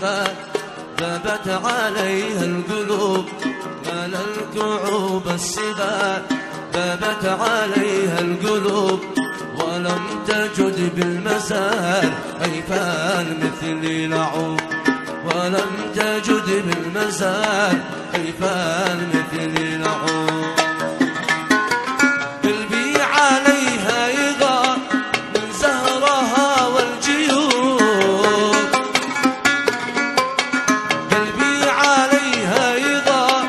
الجفا ذابت عليها القلوب، مال الكعوب السبا ذابت عليها القلوب، ولم تجد بالمزار هيفان مثل لعوب، ولم تجد بالمزار هيفان مثل لعوب. قلبي عليها يغار من زهرها والجيوب، قلبي عليها يغار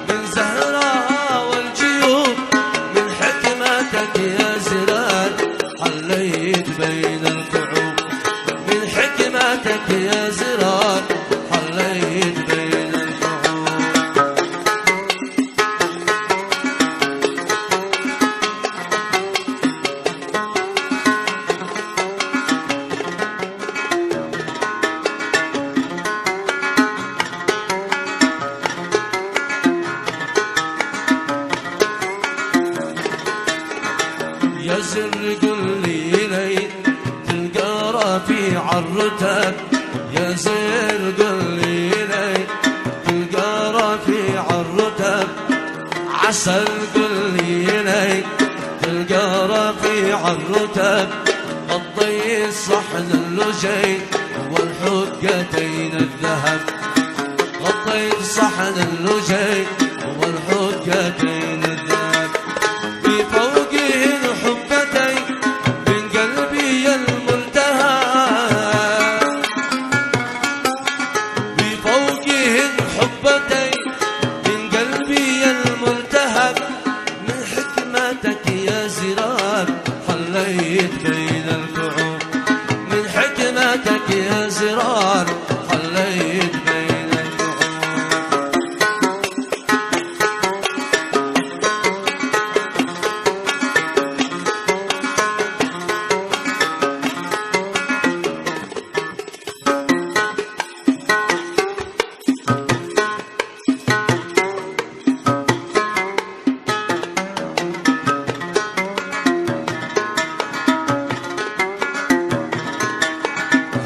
من زهرها والجيوب، من حكمتك يا زرار حليت بين الكعوب، من حكمتك يا زرار حليت بين الكعوب. يا زر قل لي لي تلقى رفيع الرتب، يا زر قل لي لي تلقى رفيع الرتب، عسل قل لي لي تلقى رفيع الرتب، غطي صحن اللجي والحقتين الذهب، غطي صحن اللجي والحقتين الذهب، في فوقهن حبتي من قلبي الملتهب، في فوقهن حبتي من قلبي الملتهب، من حكمتك يا زرار حليت بين الكعوب، من حكمتك يا زرار حليت بين الكعوب.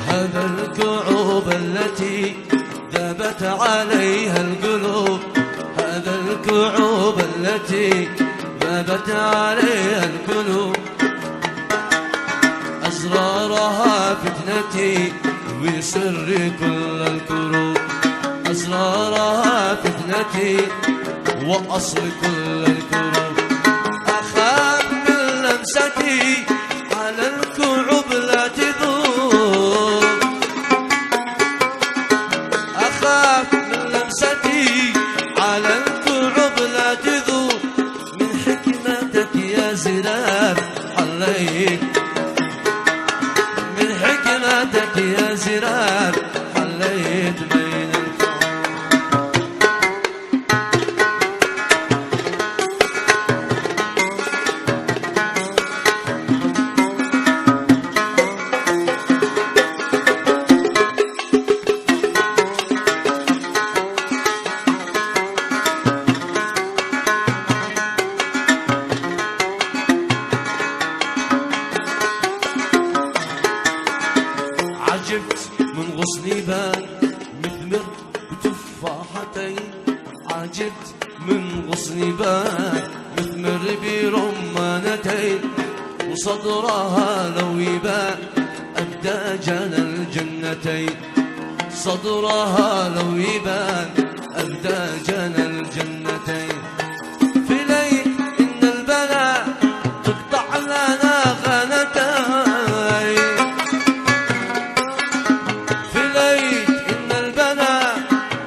هذا الكعوب التي ذابت عليها القلوب، هذا الكعوب التي ذابت عليها القلوب، أسرارها فتنتي وسر كل الكروب، أسرارها فتنتي وأصل كل الكروب، أخاف من لمستي على الكعوب لا تذوب، أخاف من لمستي على الكعوب لا تذوب، من حكمتك يا زرار حليت، من حكمتك يا زرار حليت بين الكعوب. عجبت من غصن بان مثمر بتفاحتين، عجبت من غصن بان مثمر برمانتين، وصدرها لو يبان أبدى جنى الجنتين، صدرها لو يبان أبدى جنى الجنتين، في ليل إن البلا تقطع لنا غنتين، في ليل إن البلا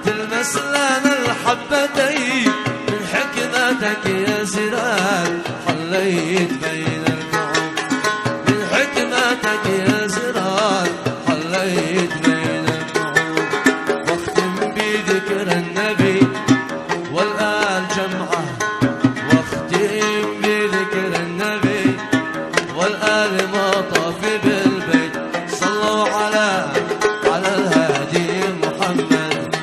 تلمس لنا الحبتين، من حكمتك يا زرار حليت بين الكعوب، من حكمتك يا زرار حليت بين الكعوب. واختم بذكر النبي والآل جمعة، واختم بذكر النبي والآل مطاف بالبيت، صلوا على الهادي محمد،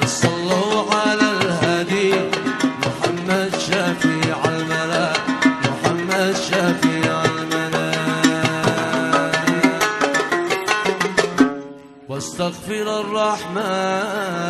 صلوا على الهادي محمد شفيع الملا، محمد شفيع الملا. واستغفر الرحمن